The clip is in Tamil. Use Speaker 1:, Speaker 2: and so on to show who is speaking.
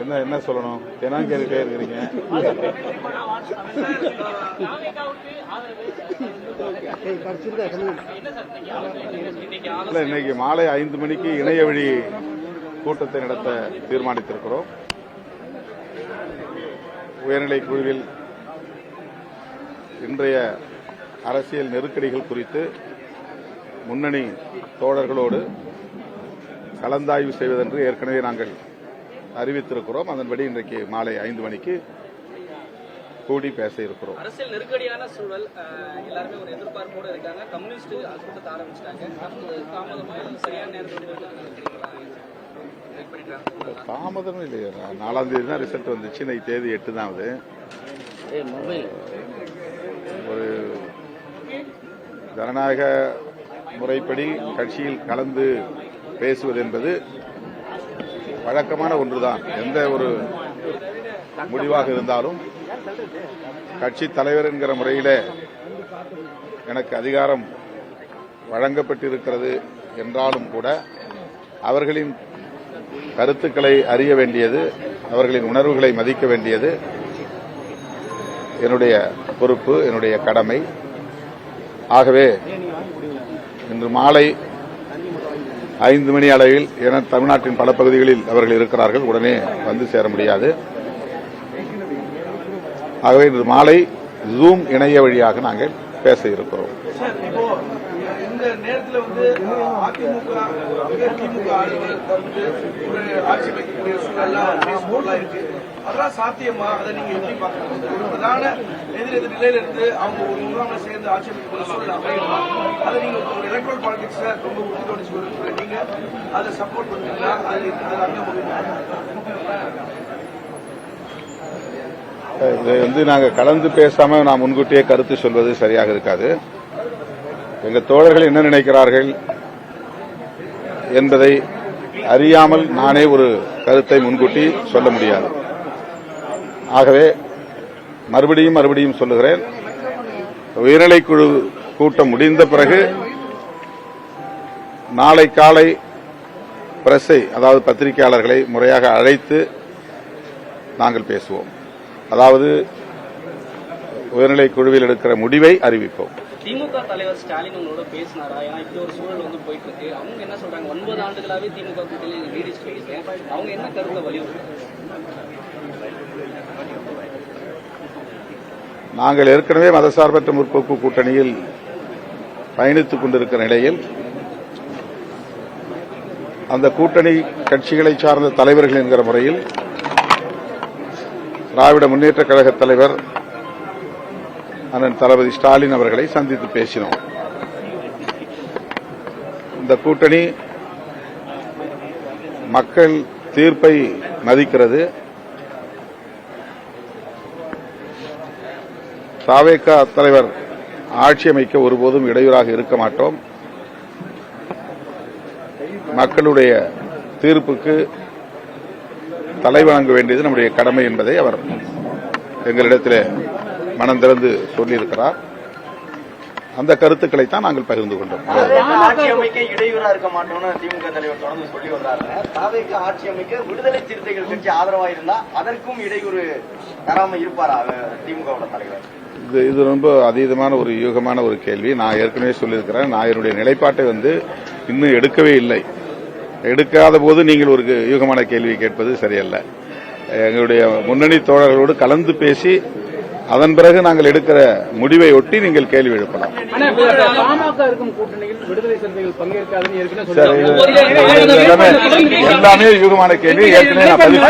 Speaker 1: என்ன சொல்லணும்? என்ன கேட்டுட்டே இருக்கிறீங்க? இன்னைக்கு மாலை 5 மணிக்கு இணைய வழி கூட்டத்தை நடத்த தீர்மானித்திருக்கிறோம். உயர்நிலை குழுவில் இன்றைய அரசியல் நெருக்கடிகள் குறித்து முன்னணி தோழர்களோடு கலந்தாய்வு செய்வதென்று ஏற்கனவே நாங்கள் அறிவித்திருக்கிறோம். அதன்படி இன்றைக்கு மாலை 5 மணிக்கு கூடி பேச இருக்கிறோம்.
Speaker 2: அரசியல் நெருக்கடியான சூழல், எல்லாருமே ஒரு எதிர்பார்ப்போடு இருக்காங்க. கம்யூனிஸ்ட் கூட்டத்தை ஆரம்பிச்சிட்டாங்க. சரியான நேரத்தில்
Speaker 1: தாமதம் இல்லையா? 4ஆம் தேதி தான் ரிசல்ட் வந்துச்சு. இன்னைக்கு தேதி 8 தான். அது ஒரு ஜனநாயக முறைப்படி கட்சியில் கலந்து பேசுவது என்பது வழக்கமான ஒன்றுதான். எந்த ஒரு முடிவாக இருந்தாலும் கட்சி தலைவர் என்கிற முறையில் எனக்கு அதிகாரம் வழங்கப்பட்டிருக்கிறது என்றாலும் கூட அவர்களின் கருத்துக்களை அறிய வேண்டியது, அவர்களின் உணர்வுகளை மதிக்க வேண்டியது என்னுடைய பொறுப்பு, என்னுடைய கடமை. ஆகவே இன்று மாலை 5 மணி அளவில், என தமிழ்நாட்டின் பல பகுதிகளில் அவர்கள் இருக்கிறார்கள், உடனே வந்து சேர முடியாது. ஆகவே இன்று மாலை ஜூம் இணைய வழியாக நாங்கள் பேச இருக்கிறோம்.
Speaker 3: இந்த நேரத்தில் அதிமுக திமுக ஆட்சி வைக்கக்கூடிய சூழல்லாம் இருக்கு. அதெல்லாம் சாத்தியமா? அதை நீங்க எப்படி பாக்குறீங்க? ஒரு பிரதான எதிரெதிர் நிலையில இருந்து அவங்க ஒரு முகாமை சேர்ந்து ஆட்சி வைக்கக்கூடிய சூழல் அமையணுமா? அதை நீங்க ஒரு எலக்ட்ரல் பாலிடிக்ஸ்ல ரொம்ப உறுதியோடு சொல்லுங்க. நீங்க அதை சப்போர்ட் பண்ணுவீங்களா? அது
Speaker 1: இது நாங்கள் கலந்து பேசாம நான் முன்கூட்டியே கருத்து சொல்வது சரியாக இருக்காது. எங்க தோழர்கள் என்ன நினைக்கிறார்கள் என்பதை அறியாமல் நானே ஒரு கருத்தை முன்கூட்டி சொல்ல முடியாது. ஆகவே மறுபடியும் சொல்லுகிறேன், உயர்நிலைக்குழு கூட்டம் முடிந்த பிறகு நாளை காலை பிரஸை, அதாவது பத்திரிகையாளர்களை முறையாக அழைத்து நாங்கள் பேசுவோம். அதாவது உயர்நிலை குழுவில் எடுக்கிற முடிவை அறிவிப்போம்.
Speaker 2: திமுக தலைவர் ஸ்டாலின் உங்களோட பேசினாரா? ஏன்னா இப்படி ஒரு சூழல் போயிட்டு இருக்கு. அவங்க என்ன சொல்றாங்க? 9 ஆண்டுகளாவே திமுக கூட்டணியில் நீடிச்சு அவங்க என்ன கருத்தை வலியுறுத்துறாங்க?
Speaker 1: நாங்கள் ஏற்கனவே மதசார்பற்ற முற்போக்கு கூட்டணியில் பயணித்துக் கொண்டிருக்கிற நிலையில் அந்த கூட்டணி கட்சிகளை சார்ந்த தலைவர்கள் என்கிற முறையில் திராவிட முன்னேற்ற கழக தலைவர் அண்ணன் தளபதி ஸ்டாலின் அவர்களை சந்தித்து பேசினோம். இந்த கூட்டணி மக்கள் தீர்ப்பை மதிக்கிறது. தவேக தலைவர் ஆட்சி அமைக்க ஒருபோதும் இடையூறாக இருக்க மாட்டோம். மக்களுடைய தீர்ப்புக்கு தலைவணங்க வேண்டியது நம்முடைய கடமை என்பதை அவர் எங்களிடத்தில் மனம் திறந்து சொல்லியிருக்கிறார். அந்த கருத்துக்களை தான் நாங்கள் பகிர்ந்து கொண்டோம்.
Speaker 4: ஆட்சி அமைக்க இடையூறா இருக்க மாட்டோம்னு திமுக தலைவர் தொடர்ந்து சொல்லி வர்றாரு. தவேக ஆட்சி அமைக்க விடுதலை சிறுத்தைகள் கட்சி ஆதரவா இருந்தா அதற்கும் இடையூறு தராம இருப்பாரா திமுக தலைவர்?
Speaker 1: இது ரொம்ப அதீதமான ஒரு யூகமான ஒரு கேள்வி. நான் ஏற்கனவே சொல்லியிருக்கிறேன், நான் என்னுடைய நிலைப்பாட்டை இன்னும் எடுக்கவே இல்லை. எடுக்காத போது நீங்கள் ஒரு யூகமான கேள்வி கேட்பது சரியல்ல. எங்களுடைய முன்னணி தோழர்களோடு கலந்து பேசி அதன் பிறகு நாங்கள் எடுக்கிற முடிவை ஒட்டி நீங்கள் கேள்வி எழுப்பலாம். எல்லாமே யூகமான கேள்வி. ஏற்கனவே நான் பதிவு